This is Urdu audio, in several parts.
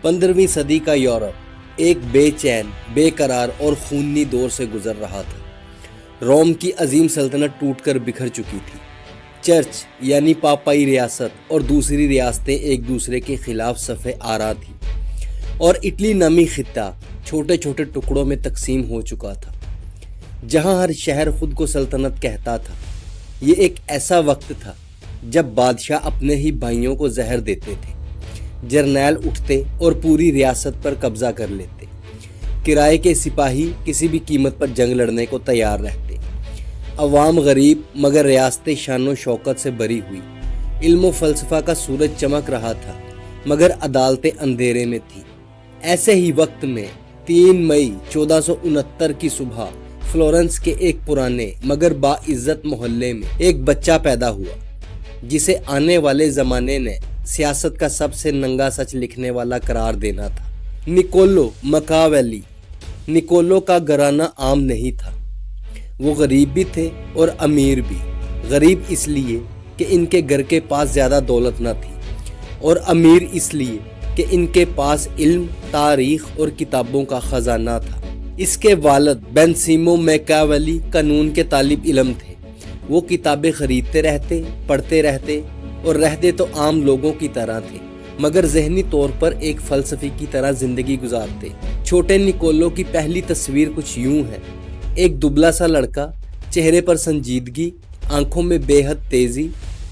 15ویں صدی کا یورپ ایک بے چین، بے قرار اور خونی دور سے گزر رہا تھا۔ روم کی عظیم سلطنت ٹوٹ کر بکھر چکی تھی۔ چرچ یعنی پاپائی ریاست اور دوسری ریاستیں ایک دوسرے کے خلاف صف آرا تھیں، اور اٹلی نامی خطہ چھوٹے چھوٹے ٹکڑوں میں تقسیم ہو چکا تھا، جہاں ہر شہر خود کو سلطنت کہتا تھا۔ یہ ایک ایسا وقت تھا جب بادشاہ اپنے ہی بھائیوں کو زہر دیتے تھے، جرنیل اٹھتے اور پوری ریاست پر قبضہ کر لیتے، کرائے کے سپاہی کسی بھی قیمت پر جنگ لڑنے کو تیار رہتے، عوام غریب مگر ریاستیں شان و شوکت سے بھری ہوئی، علم و فلسفہ کا سورج چمک رہا تھا مگر عدالتیں اندھیرے میں تھیں۔ ایسے ہی وقت میں 3 مئی 1469 کی صبح فلورنس کے ایک پرانے مگر باعزت محلے میں ایک بچہ پیدا ہوا، جسے آنے والے زمانے نے سیاست کا سب سے ننگا سچ لکھنے والا قرار دینا تھا، نکولو مکاویلی۔ نکولو کا گھرانہ عام نہیں تھا، وہ غریب بھی تھے اور امیر بھی۔ غریب اس لیے کہ ان کے گھر کے پاس زیادہ دولت نہ تھی، اور امیر اس لیے کہ ان کے پاس علم، تاریخ اور کتابوں کا خزانہ تھا۔ اس کے والد بینسیمو میکاویلی قانون کے طالب علم تھے۔ وہ کتابیں خریدتے رہتے، پڑھتے رہتے اور رہتے تو عام لوگوں کی طرح تھے، مگر ذہنی طور پر ایک فلسفی کی طرح زندگی گزارتے۔ چھوٹے نکولو کی پہلی تصویر کچھ یوں ہے: ایک دبلا سا لڑکا، چہرے پر سنجیدگی، آنکھوں میں بے حد تیزی،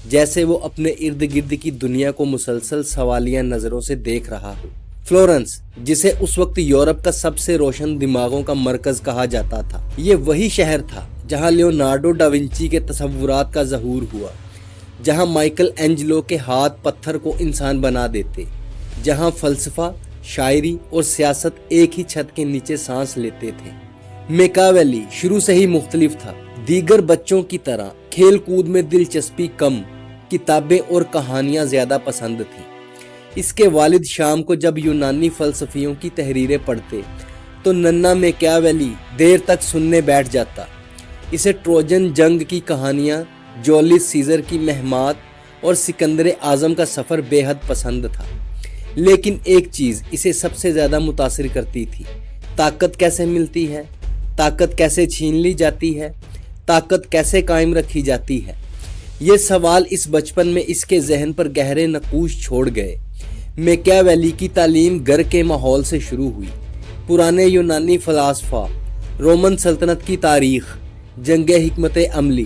جیسے وہ اپنے ارد گرد کی دنیا کو مسلسل سوالیہ نظروں سے دیکھ رہا ہو۔ فلورنس، جسے اس وقت یورپ کا سب سے روشن دماغوں کا مرکز کہا جاتا تھا، یہ وہی شہر تھا جہاں لیونارڈو ڈا ونچی کے تصورات کا ظہور ہوا، جہاں مائیکل اینجلو کے ہاتھ پتھر کو انسان بنا دیتے، جہاں فلسفہ، شاعری اور سیاست ایک ہی چھت کے نیچے سانس لیتے تھے۔ میکاویلی شروع سے ہی مختلف تھا۔ دیگر بچوں کی طرح کھیل کود میں دلچسپی کم، کتابیں اور کہانیاں زیادہ پسند تھیں۔ اس کے والد شام کو جب یونانی فلسفیوں کی تحریریں پڑھتے تو ننا میکاویلی دیر تک سننے بیٹھ جاتا۔ اسے ٹروجن جنگ کی کہانیاں، جولیس سیزر کی مہمات اور سکندر اعظم کا سفر بے حد پسند تھا۔ لیکن ایک چیز اسے سب سے زیادہ متاثر کرتی تھی: طاقت کیسے ملتی ہے، طاقت کیسے چھین لی جاتی ہے، طاقت کیسے قائم رکھی جاتی ہے۔ یہ سوال اس بچپن میں اس کے ذہن پر گہرے نقوش چھوڑ گئے۔ میکاویلی کی تعلیم گھر کے ماحول سے شروع ہوئی۔ پرانے یونانی فلاسفہ، رومن سلطنت کی تاریخ، جنگ حکمت عملی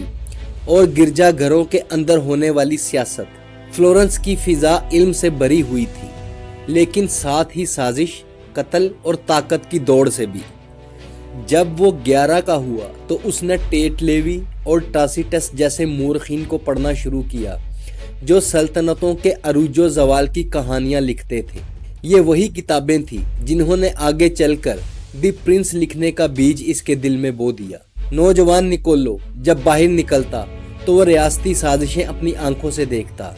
اور گرجا گھروں کے اندر ہونے والی سیاست۔ فلورنس کی فضا علم سے بھری ہوئی تھی، لیکن ساتھ ہی سازش، قتل اور طاقت کی دوڑ سے بھی۔ جب وہ 11 کا ہوا تو اس نے ٹیٹ لیوی اور ٹاسیٹس جیسے مورخین کو پڑھنا شروع کیا، جو سلطنتوں کے عروج و زوال کی کہانیاں لکھتے تھے۔ یہ وہی کتابیں تھیں جنہوں نے آگے چل کر دی پرنس لکھنے کا بیج اس کے دل میں بو دیا۔ نوجوان نکولو جب باہر نکلتا تو وہ ریاستی سازشیں اپنی آنکھوں سے دیکھتا۔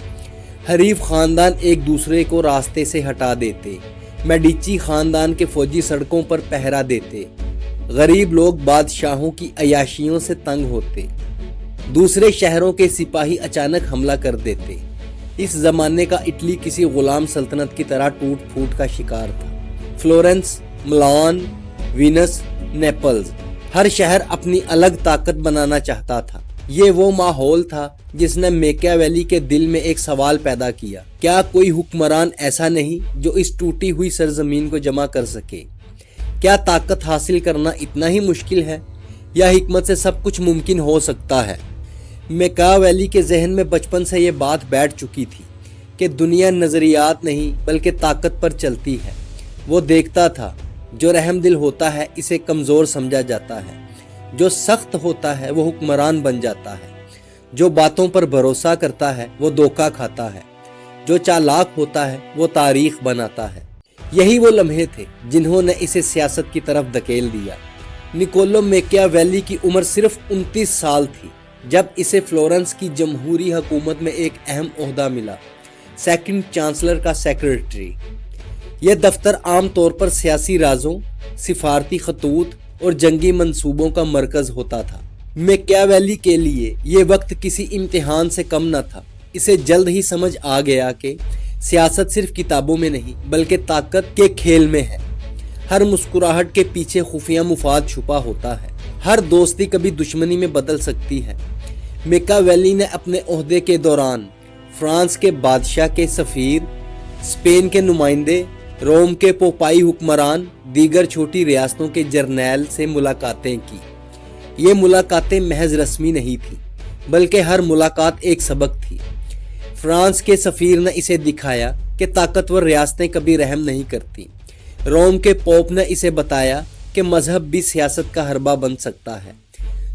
حریف خاندان ایک دوسرے کو راستے سے ہٹا دیتے، میڈیچی خاندان کے فوجی سڑکوں پر پہرا دیتے، غریب لوگ بادشاہوں کی عیاشیوں سے تنگ ہوتے، دوسرے شہروں کے سپاہی اچانک حملہ کر دیتے۔ اس زمانے کا اٹلی کسی غلام سلطنت کی طرح ٹوٹ پھوٹ کا شکار تھا۔ فلورنس، ملان، وینس، نیپلز، ہر شہر اپنی الگ طاقت بنانا چاہتا تھا۔ یہ وہ ماحول تھا جس نے میکاویلی کے دل میں ایک سوال پیدا کیا: کیا کوئی حکمران ایسا نہیں جو اس ٹوٹی ہوئی سرزمین کو جمع کر سکے؟ کیا طاقت حاصل کرنا اتنا ہی مشکل ہے، یا حکمت سے سب کچھ ممکن ہو سکتا ہے؟ میکاویلی کے ذہن میں بچپن سے یہ بات بیٹھ چکی تھی کہ دنیا نظریات نہیں بلکہ طاقت پر چلتی ہے۔ وہ دیکھتا تھا، جو رحم دل ہوتا ہے اسے کمزور سمجھا جاتا ہے، جو سخت ہوتا ہے وہ حکمران بن جاتا ہے، جو باتوں پر بھروسہ کرتا ہے وہ دھوکہ کھاتا ہے، جو چالاک ہوتا ہے وہ تاریخ بناتا ہے۔ یہی وہ لمحے تھے جنہوں نے اسے سیاست کی طرف دھکیل دیا۔ نکولو میکاویلی کی عمر صرف 29 سال تھی جب اسے فلورنس کی جمہوری حکومت میں ایک اہم عہدہ ملا: سیکنڈ چانسلر کا سیکریٹری۔ یہ دفتر عام طور پر سیاسی رازوں، سفارتی خطوط اور جنگی منصوبوں کا مرکز ہوتا تھا۔ میکاویلی کے لیے یہ وقت کسی امتحان سے کم نہ تھا۔ اسے جلد ہی سمجھ آ گیا کہ سیاست صرف کتابوں میں نہیں بلکہ طاقت کے کھیل میں ہے۔ ہر مسکراہٹ کے پیچھے خفیہ مفاد چھپا ہوتا ہے۔ ہر دوستی کبھی دشمنی میں بدل سکتی ہے۔ میکاویلی نے اپنے عہدے کے دوران فرانس کے بادشاہ کے سفیر، اسپین کے نمائندے، روم کے پوپائی حکمران، دیگر چھوٹی ریاستوں کے جرنیل سے ملاقاتیں کی۔ یہ ملاقاتیں محض رسمی نہیں تھیں بلکہ ہر ملاقات ایک سبق تھی۔ فرانس کے سفیر نے اسے دکھایا کہ طاقتور ریاستیں کبھی رحم نہیں کرتی۔ روم کے پوپ نے اسے بتایا کہ مذہب بھی سیاست کا حربہ بن سکتا ہے۔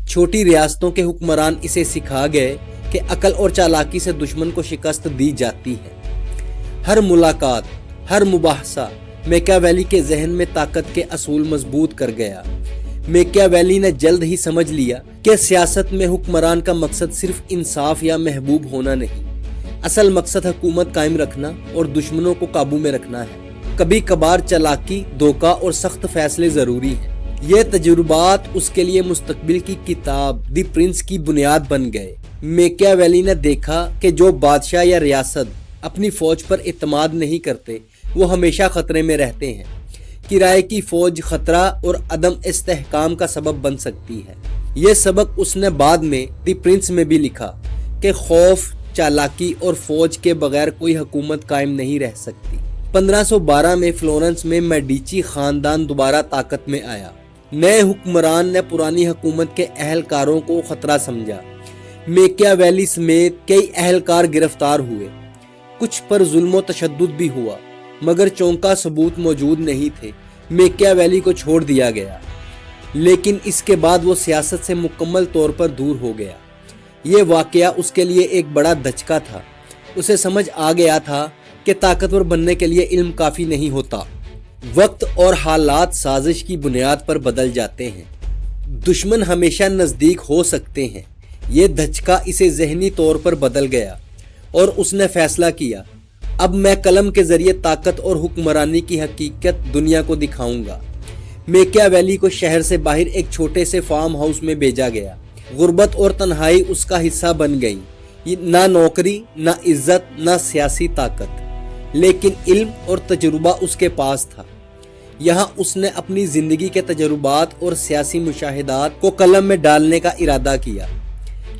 چھوٹی ریاستوں کے حکمران اسے سکھا گئے کہ عقل اور چالاکی سے دشمن کو شکست دی جاتی ہے۔ ہر ملاقات، ہر مباحثہ میکاویلی کے ذہن میں طاقت کے اصول مضبوط کر گیا۔ میکاویلی نے جلد ہی سمجھ لیا کہ سیاست میں حکمران کا مقصد صرف انصاف یا محبوب ہونا نہیں، اصل مقصد حکومت قائم رکھنا اور دشمنوں کو قابو میں رکھنا ہے۔ کبھی کبھار چالاکی، دھوکہ اور سخت فیصلے ضروری ہیں۔ یہ تجربات اس کے لیے مستقبل کی کتاب دی پرنس کی بنیاد بن گئے۔ میکاویلی نے دیکھا کہ جو بادشاہ یا ریاست اپنی فوج پر اعتماد نہیں کرتے وہ ہمیشہ خطرے میں رہتے ہیں۔ کرائے کی فوج خطرہ اور عدم استحکام کا سبب بن سکتی ہے۔ یہ سبق اس نے بعد میں دی پرنس میں بھی لکھا کہ خوف، چالاکی اور فوج کے بغیر کوئی حکومت قائم نہیں رہ سکتی۔ 1512 میں فلورنس میں میڈیچی خاندان دوبارہ طاقت میں آیا۔ نئے حکمران نے پرانی حکومت کے اہلکاروں کو خطرہ سمجھا۔ میکاویلی سمیت کئی اہلکار گرفتار ہوئے۔ کچھ پر ظلم و تشدد بھی ہوا، مگر چونکا ثبوت موجود نہیں تھے۔ میکاویلی کو چھوڑ دیا گیا، لیکن اس کے بعد وہ سیاست سے مکمل طور پر دور ہو گیا۔ یہ واقعہ اس کے لیے ایک بڑا دھچکا تھا۔ اسے سمجھ آ گیا تھا کہ طاقتور بننے کے لیے علم کافی نہیں ہوتا۔ وقت اور حالات سازش کی بنیاد پر بدل جاتے ہیں۔ دشمن ہمیشہ نزدیک ہو سکتے ہیں۔ یہ دھچکا اسے ذہنی طور پر بدل گیا اور اس نے فیصلہ کیا، اب میں قلم کے ذریعے طاقت اور حکمرانی کی حقیقت دنیا کو دکھاؤں گا۔ میکاویلی کو شہر سے باہر ایک چھوٹے سے فارم ہاؤس میں بھیجا گیا۔ غربت اور تنہائی اس کا حصہ بن گئی۔ نہ نوکری، نہ عزت، نہ سیاسی طاقت، لیکن علم اور تجربہ اس کے پاس تھا۔ یہاں اس نے اپنی زندگی کے تجربات اور سیاسی مشاہدات کو قلم میں ڈالنے کا ارادہ کیا۔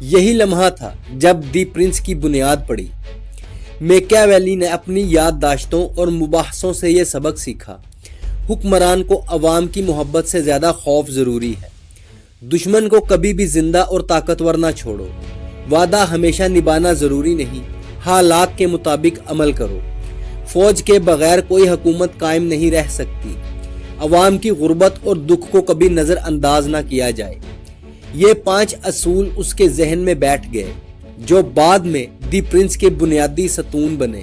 یہی لمحہ تھا جب دی پرنس کی بنیاد پڑی۔ میکاویلی نے اپنی یادداشتوں اور مباحثوں سے یہ سبق سیکھا، حکمران کو عوام کی محبت سے زیادہ خوف ضروری ہے۔ دشمن کو کبھی بھی زندہ اور طاقتور نہ چھوڑو۔ وعدہ ہمیشہ نبھانا ضروری نہیں، حالات کے مطابق عمل کرو۔ فوج کے بغیر کوئی حکومت قائم نہیں رہ سکتی۔ عوام کی غربت اور دکھ کو کبھی نظر انداز نہ کیا جائے۔ یہ 5 اصول اس کے ذہن میں بیٹھ گئے، جو بعد میں دی پرنس کے بنیادی ستون بنے۔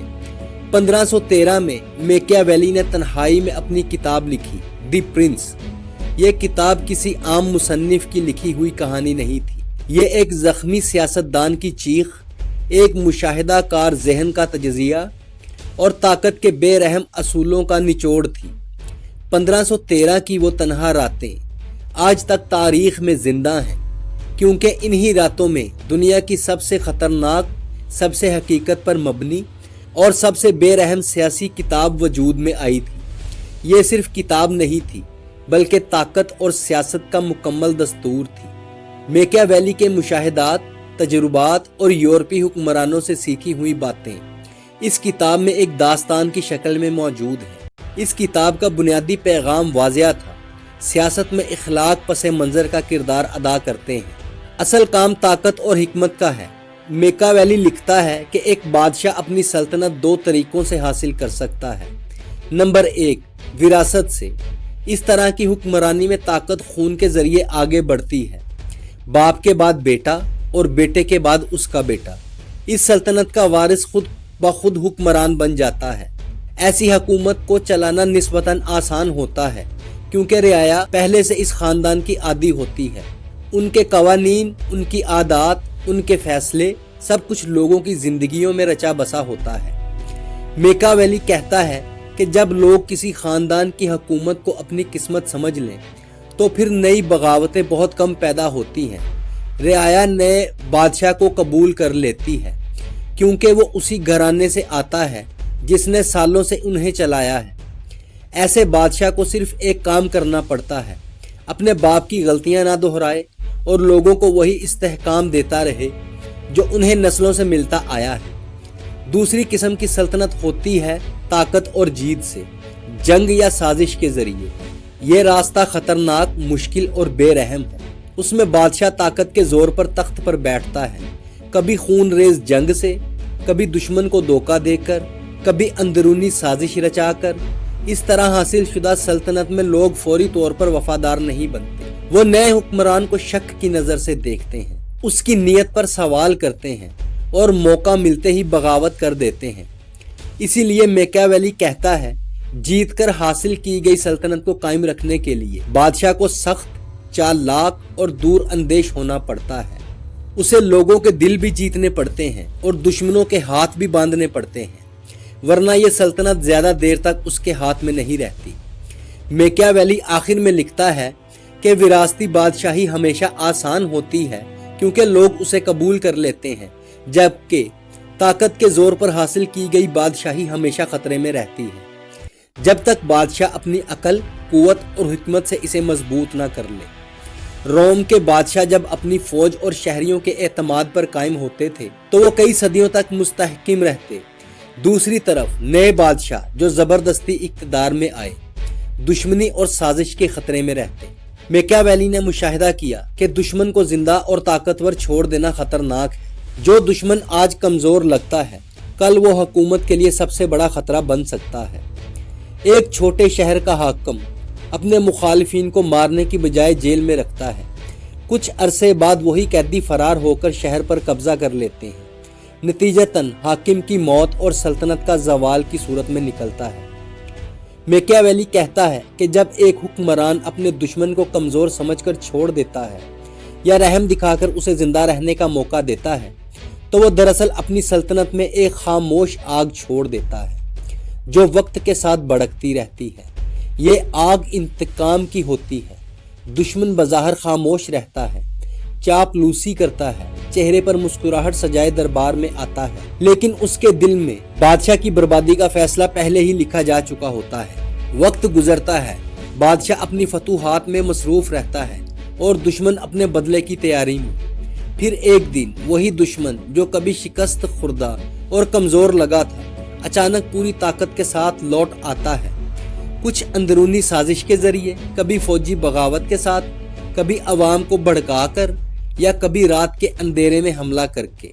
1513 میں میکاویلی نے تنہائی میں اپنی کتاب لکھی، دی پرنس۔ یہ کتاب کسی عام مصنف کی لکھی ہوئی کہانی نہیں تھی۔ یہ ایک زخمی سیاستدان کی چیخ، ایک مشاہدہ کار ذہن کا تجزیہ اور طاقت کے بے رحم اصولوں کا نچوڑ تھی۔ 1513 کی وہ تنہا راتیں آج تک تاریخ میں زندہ ہیں، کیونکہ انہی راتوں میں دنیا کی سب سے خطرناک، سب سے حقیقت پر مبنی اور سب سے بے رحم سیاسی کتاب وجود میں آئی تھی۔ یہ صرف کتاب نہیں تھی، بلکہ طاقت اور سیاست کا مکمل دستور تھی۔ میکاویلی کے مشاہدات، تجربات اور یورپی حکمرانوں سے سیکھی ہوئی باتیں اس کتاب میں ایک داستان کی شکل میں موجود ہیں۔ اس کتاب کا بنیادی پیغام واضح تھا، سیاست میں اخلاق پس منظر کا کردار ادا کرتے ہیں، اصل کام طاقت اور حکمت کا ہے۔ میکاویلی لکھتا ہے کہ ایک بادشاہ اپنی سلطنت 2 طریقوں سے حاصل کر سکتا ہے۔ نمبر 1، وراثت سے۔ اس طرح کی حکمرانی میں طاقت خون کے ذریعے آگے بڑھتی ہے، باپ کے بعد بیٹا اور بیٹے کے بعد اس کا بیٹا۔ اس سلطنت کا وارث خود بخود حکمران بن جاتا ہے۔ ایسی حکومت کو چلانا نسبتاً آسان ہوتا ہے، کیونکہ رعایا پہلے سے اس خاندان کی عادی ہوتی ہے۔ ان کے قوانین، ان کی عادات، ان کے فیصلے، سب کچھ لوگوں کی زندگیوں میں رچا بسا ہوتا ہے۔ میکاویلی کہتا ہے کہ جب لوگ کسی خاندان کی حکومت کو اپنی قسمت سمجھ لیں تو پھر نئی بغاوتیں بہت کم پیدا ہوتی ہیں۔ رعایا نئے بادشاہ کو قبول کر لیتی ہے، کیونکہ وہ اسی گھرانے سے آتا ہے جس نے سالوں سے انہیں چلایا ہے۔ ایسے بادشاہ کو صرف ایک کام کرنا پڑتا ہے، اپنے باپ کی غلطیاں نہ دہرائے اور لوگوں کو وہی استحکام دیتا رہے جو انہیں نسلوں سے ملتا آیا ہے۔ دوسری قسم کی سلطنت ہوتی ہے طاقت اور جیت سے، جنگ یا سازش کے ذریعے۔ یہ راستہ خطرناک، مشکل اور بے رحم ہے۔ اس میں بادشاہ طاقت کے زور پر تخت پر بیٹھتا ہے، کبھی خون ریز جنگ سے، کبھی دشمن کو دھوکہ دے کر، کبھی اندرونی سازش رچا کر۔ اس طرح حاصل شدہ سلطنت میں لوگ فوری طور پر وفادار نہیں بنتے۔ وہ نئے حکمران کو شک کی نظر سے دیکھتے ہیں، اس کی نیت پر سوال کرتے ہیں اور موقع ملتے ہی بغاوت کر دیتے ہیں۔ اسی لیے میکیاویلی کہتا ہے، جیت کر حاصل کی گئی سلطنت کو قائم رکھنے کے لیے بادشاہ کو سخت، چالاک اور دور اندیش ہونا پڑتا ہے۔ اسے لوگوں کے دل بھی جیتنے پڑتے ہیں اور دشمنوں کے ہاتھ بھی باندھنے پڑتے ہیں، ورنہ یہ سلطنت زیادہ دیر تک اس کے ہاتھ میں نہیں رہتی۔ میکیاویلی آخر میں لکھتا ہے کہ وراثتی بادشاہی ہمیشہ آسان ہوتی ہے کیونکہ لوگ اسے قبول کر لیتے ہیں، جبکہ طاقت کے زور پر حاصل کی گئی بادشاہی ہمیشہ خطرے میں رہتی ہے، جب تک بادشاہ اپنی عقل، قوت اور حکمت سے اسے مضبوط نہ کر لے۔ روم کے بادشاہ جب اپنی فوج اور شہریوں کے اعتماد پر قائم ہوتے تھے تو وہ کئی صدیوں تک مستحکم رہتے۔ دوسری طرف نئے بادشاہ جو زبردستی اقتدار میں آئے، دشمنی اور سازش کے خطرے میں رہتے۔ میکیاویلی نے مشاہدہ کیا کہ دشمن کو زندہ اور طاقتور چھوڑ دینا خطرناک ہے۔ جو دشمن آج کمزور لگتا ہے، کل وہ حکومت کے لیے سب سے بڑا خطرہ بن سکتا ہے۔ ایک چھوٹے شہر کا حاکم اپنے مخالفین کو مارنے کی بجائے جیل میں رکھتا ہے، کچھ عرصے بعد وہی قیدی فرار ہو کر شہر پر قبضہ کر لیتے ہیں، نتیجتاً حاکم کی موت اور سلطنت کا زوال کی صورت میں نکلتا ہے۔ میکیاویلی کہتا ہے کہ جب ایک حکمران اپنے دشمن کو کمزور سمجھ کر چھوڑ دیتا ہے یا رحم دکھا کر اسے زندہ رہنے کا موقع دیتا ہے تو وہ دراصل اپنی سلطنت میں ایک خاموش آگ چھوڑ دیتا ہے جو وقت کے ساتھ بھڑکتی رہتی ہے۔ یہ آگ انتقام کی ہوتی ہے۔ دشمن بظاہر خاموش رہتا ہے، چاپلوسی کرتا ہے، چہرے پر مسکراہٹ سجائے دربار میں آتا ہے، لیکن اس کے دل میں بادشاہ کی بربادی کا فیصلہ پہلے ہی لکھا جا چکا ہوتا ہے۔ وقت گزرتا ہے، بادشاہ اپنی فتوحات میں مصروف رہتا ہے اور دشمن اپنے بدلے کی تیاری میں۔ پھر ایک دن وہی دشمن جو کبھی شکست خوردہ اور کمزور لگا تھا، اچانک پوری طاقت کے ساتھ لوٹ آتا ہے، کچھ اندرونی سازش کے ذریعے، کبھی فوجی بغاوت کے ساتھ، کبھی عوام کو بھڑکا کر یا کبھی رات کے اندھیرے میں حملہ کر کے،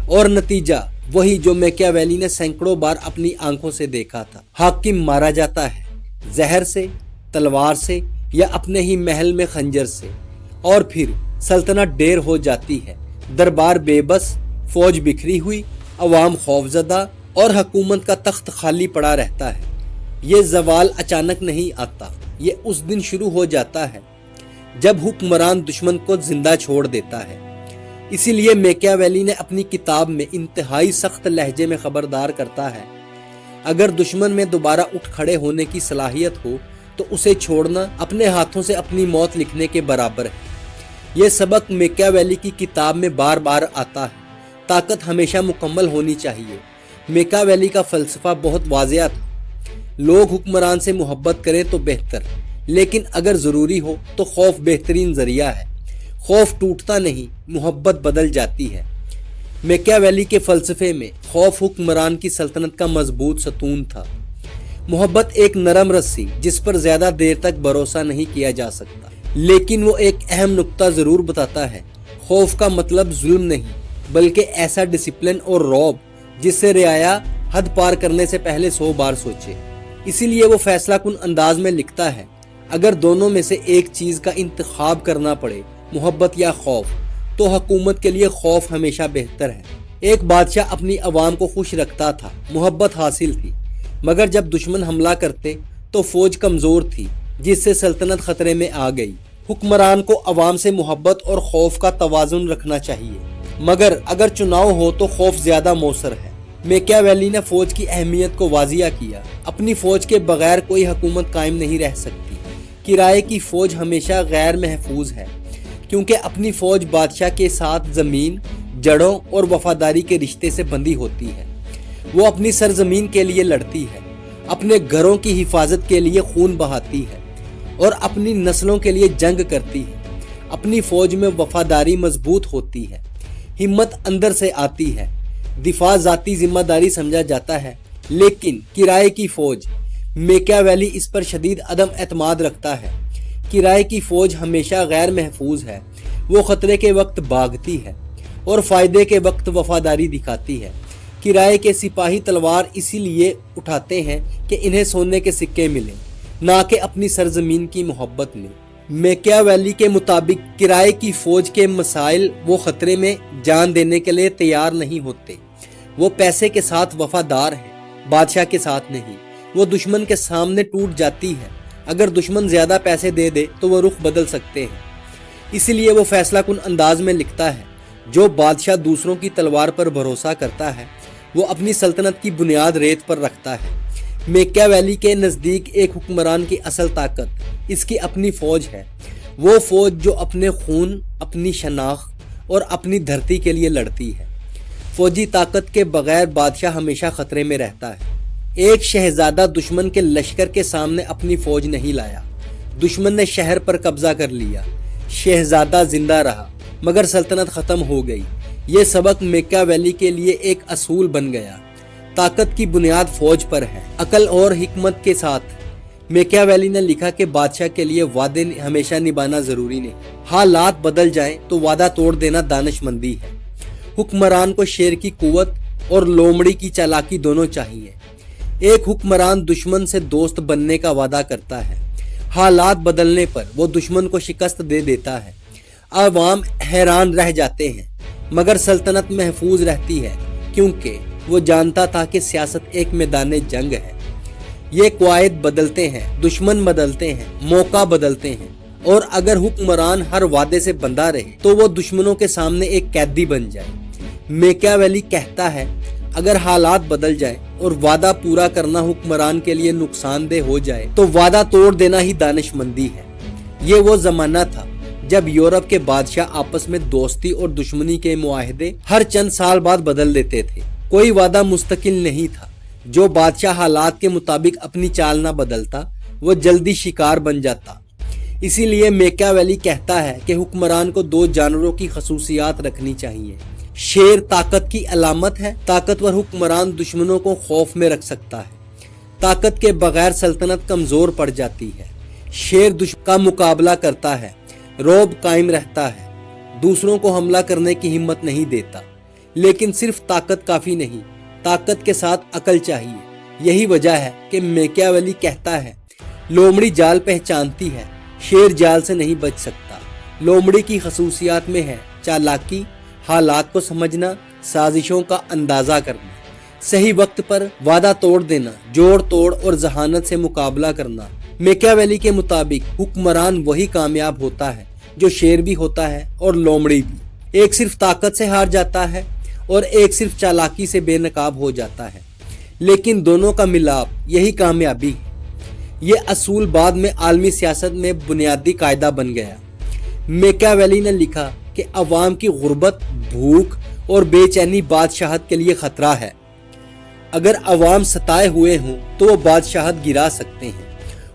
اور نتیجہ وہی جو میکیاویلی نے سینکڑوں بار اپنی آنکھوں سے دیکھا تھا۔ حاکم مارا جاتا ہے، زہر سے، تلوار سے یا اپنے ہی محل میں خنجر سے، اور پھر سلطنت ڈھیر ہو جاتی ہے، دربار بے بس، فوج بکھری ہوئی، عوام خوفزدہ اور حکومت کا تخت خالی پڑا رہتا ہے۔ یہ زوال اچانک نہیں آتا، یہ اس دن شروع ہو جاتا ہے جب حکمران دشمن کو زندہ چھوڑ دیتا ہے۔ اسی لیے میکیاویلی نے اپنی کتاب میں انتہائی سخت لہجے میں خبردار کرتا ہے، اگر دشمن میں دوبارہ اٹھ کھڑے ہونے کی صلاحیت ہو تو اسے چھوڑنا اپنے ہاتھوں سے اپنی موت لکھنے کے برابر ہے۔ یہ سبق میکیاویلی کی کتاب میں بار بار آتا ہے۔ طاقت ہمیشہ مکمل ہونی چاہیے۔ میکیاویلی کا فلسفہ بہت واضح تھا، لوگ حکمران سے محبت کریں تو بہتر، لیکن اگر ضروری ہو تو خوف بہترین ذریعہ ہے۔ خوف ٹوٹتا نہیں، محبت بدل جاتی ہے۔ میکیاویلی کے فلسفے میں خوف حکمران کی سلطنت کا مضبوط ستون تھا۔ محبت ایک نرم رسی جس پر زیادہ دیر تک بھروسہ نہیں کیا جا سکتا، لیکن وہ ایک اہم نقطہ ضرور بتاتا ہے۔ خوف کا مطلب ظلم نہیں، بلکہ ایسا ڈسپلن اور رعب جس سے رعایا حد پار کرنے سے پہلے 100 بار سوچے۔ اسی لیے وہ فیصلہ کن انداز میں لکھتا ہے، اگر دونوں میں سے ایک چیز کا انتخاب کرنا پڑے، محبت یا خوف، تو حکومت کے لیے خوف ہمیشہ بہتر ہے۔ ایک بادشاہ اپنی عوام کو خوش رکھتا تھا، محبت حاصل تھی، مگر جب دشمن حملہ کرتے تو فوج کمزور تھی، جس سے سلطنت خطرے میں آ گئی۔ حکمران کو عوام سے محبت اور خوف کا توازن رکھنا چاہیے، مگر اگر چناؤ ہو تو خوف زیادہ مؤثر ہے۔ میکیاویلی نے فوج کی اہمیت کو واضح کیا۔ اپنی فوج کے بغیر کوئی حکومت قائم نہیں رہ سکتی۔ کرائے کی فوج ہمیشہ غیر محفوظ ہے، کیونکہ اپنی فوج بادشاہ کے ساتھ زمین، جڑوں اور وفاداری کے رشتے سے بندھی ہوتی ہے۔ وہ اپنی سرزمین کے لیے لڑتی ہے، اپنے گھروں کی حفاظت کے لیے خون بہاتی ہے اور اپنی نسلوں کے لیے جنگ کرتی ہے۔ اپنی فوج میں وفاداری مضبوط ہوتی ہے، ہمت اندر سے آتی ہے، دفاع ذاتی ذمہ داری سمجھا جاتا ہے۔ لیکن کرائے کی فوج، میکیاویلی اس پر شدید عدم اعتماد رکھتا ہے۔ کرائے کی فوج ہمیشہ غیر محفوظ ہے، وہ خطرے کے وقت بھاگتی ہے اور فائدے کے وقت وفاداری دکھاتی ہے۔ کرائے کے سپاہی تلوار اسی لیے اٹھاتے ہیں کہ انہیں سونے کے سکے ملیں، نہ کہ اپنی سرزمین کی محبت میں۔ میکیاویلی کے مطابق کرائے کی فوج کے مسائل وہ خطرے میں جان دینے کے لیے تیار نہیں ہوتے۔ وہ پیسے کے ساتھ وفادار ہیں، بادشاہ کے ساتھ نہیں۔ وہ دشمن کے سامنے ٹوٹ جاتی ہے، اگر دشمن زیادہ پیسے دے دے تو وہ رخ بدل سکتے ہیں۔ اسی لیے وہ فیصلہ کن انداز میں لکھتا ہے، جو بادشاہ دوسروں کی تلوار پر بھروسہ کرتا ہے وہ اپنی سلطنت کی بنیاد ریت پر رکھتا ہے۔ میکیاویلی کے نزدیک ایک حکمران کی اصل طاقت اس کی اپنی فوج ہے، وہ فوج جو اپنے خون، اپنی شناخت اور اپنی دھرتی کے لیے لڑتی ہے۔ فوجی طاقت کے بغیر بادشاہ ہمیشہ خطرے میں رہتا ہے۔ ایک شہزادہ دشمن کے لشکر کے سامنے اپنی فوج نہیں لایا، دشمن نے شہر پر قبضہ کر لیا، شہزادہ زندہ رہا مگر سلطنت ختم ہو گئی۔ یہ سبق میکیاویلی کے لیے ایک اصول بن گیا، طاقت کی بنیاد فوج پر ہے۔ عقل اور حکمت کے ساتھ میکیاویلی نے لکھا کہ بادشاہ کے لیے وعدے ہمیشہ نبھانا ضروری نہیں، حالات بدل جائیں تو وعدہ توڑ دینا دانش مندی ہے۔ حکمران کو شیر کی قوت اور لومڑی کی چالاکی دونوں چاہیے۔ ایک حکمران دشمن سے دوست بننے کا وعدہ کرتا ہے، حالات بدلنے پر وہ دشمن کو شکست دے دیتا ہے۔ عوام حیران رہ جاتے ہیں مگر سلطنت محفوظ رہتی ہے، کیونکہ وہ جانتا تھا کہ سیاست ایک میدان جنگ ہے۔ یہ قواعد بدلتے ہیں، دشمن بدلتے ہیں، موقع بدلتے ہیں، اور اگر حکمران ہر وعدے سے بندھا رہے تو وہ دشمنوں کے سامنے ایک قیدی بن جائے۔ میکیاویلی کہتا ہے، اگر حالات بدل جائیں اور وعدہ پورا کرنا حکمران کے لیے نقصان دہ ہو جائے تو وعدہ توڑ دینا ہی دانش مندی ہے۔ یہ وہ زمانہ تھا جب یورپ کے بادشاہ آپس میں دوستی اور دشمنی کے معاہدے ہر چند سال بعد بدل دیتے تھے۔ کوئی وعدہ مستقل نہیں تھا۔ جو بادشاہ حالات کے مطابق اپنی چال نہ بدلتا وہ جلدی شکار بن جاتا۔ اسی لیے میکیاویلی کہتا ہے کہ حکمران کو دو جانوروں کی خصوصیات رکھنی چاہیے۔ شیر طاقت کی علامت ہے، طاقتور حکمران دشمنوں کو خوف میں رکھ سکتا ہے۔ طاقت کے بغیر سلطنت کمزور پڑ جاتی ہے۔ شیر دشمن کا مقابلہ کرتا ہے، رعب قائم رہتا ہے، دوسروں کو حملہ کرنے کی ہمت نہیں دیتا۔ لیکن صرف طاقت کافی نہیں، طاقت کے ساتھ عقل چاہیے۔ یہی وجہ ہے کہ میکیاویلی کہتا ہے، لومڑی جال پہچانتی ہے، شیر جال سے نہیں بچ سکتا۔ لومڑی کی خصوصیات میں ہے چالاکی، حالات کو سمجھنا، سازشوں کا اندازہ کرنا، صحیح وقت پر وعدہ توڑ دینا، جوڑ توڑ اور ذہانت سے مقابلہ کرنا۔ میکیاویلی کے مطابق حکمران وہی کامیاب ہوتا ہے جو شیر بھی ہوتا ہے اور لومڑی بھی۔ ایک صرف طاقت سے ہار جاتا ہے اور ایک صرف چالاکی سے بے نقاب ہو جاتا ہے، لیکن دونوں کا ملاپ یہی کامیابی ہے۔ یہ اصول بعد میں عالمی سیاست میں بنیادی قاعدہ بن گیا۔ میکیاویلی نے لکھا کہ عوام کی غربت، بھوک اور بے چینی بادشاہت کے لیے خطرہ ہے۔ اگر عوام ستائے ہوئے ہوں تو وہ بادشاہت گرا سکتے ہیں۔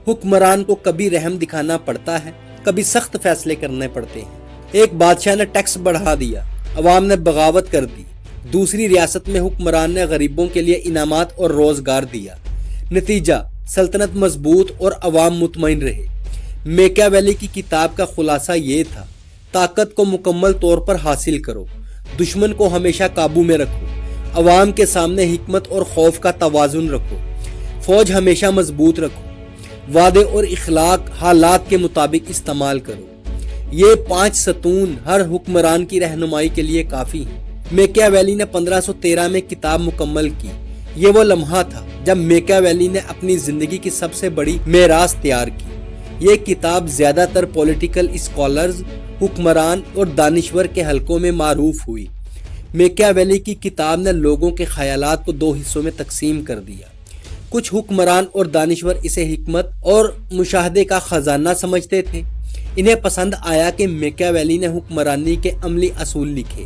حکمران کو کبھی رحم دکھانا پڑتا ہے، کبھی سخت فیصلے کرنے پڑتے ہیں۔ ایک بادشاہ نے ٹیکس بڑھا دیا، عوام نے بغاوت کر دی۔ دوسری ریاست میں حکمران نے غریبوں کے لیے انعامات اور روزگار دیا۔ نتیجہ، سلطنت مضبوط اور عوام مطمئن رہے۔ میکیاویلی کی کتاب کا خلاصہ یہ تھا، طاقت کو مکمل طور پر حاصل کرو، دشمن کو ہمیشہ قابو میں رکھو، عوام کے سامنے حکمت اور خوف کا توازن رکھو، فوج ہمیشہ مضبوط رکھو، وعدے اور اخلاق حالات کے مطابق استعمال کرو۔ یہ 5 ستون ہر حکمران کی رہنمائی کے لیے کافی ہیں۔ میکیاویلی نے 1513 میں کتاب مکمل کی۔ یہ وہ لمحہ تھا جب میکیاویلی نے اپنی زندگی کی سب سے بڑی میراث تیار کی۔ یہ کتاب زیادہ تر پولیٹیکل اسکالرز، حکمران اور دانشور کے حلقوں میں معروف ہوئی۔ میکیاویلی کی کتاب نے لوگوں کے خیالات کو 2 حصوں میں تقسیم کر دیا۔ کچھ حکمران اور دانشور اسے حکمت اور مشاہدے کا خزانہ سمجھتے تھے۔ انہیں پسند آیا کہ میکیاویلی نے حکمرانی کے عملی اصول لکھے،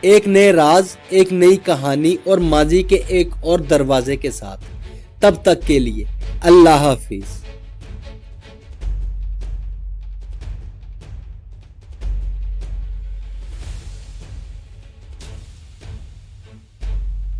ایک نئے راز، ایک نئی کہانی اور ماضی کے ایک اور دروازے کے ساتھ۔ تب تک کے لیے اللہ حافظ۔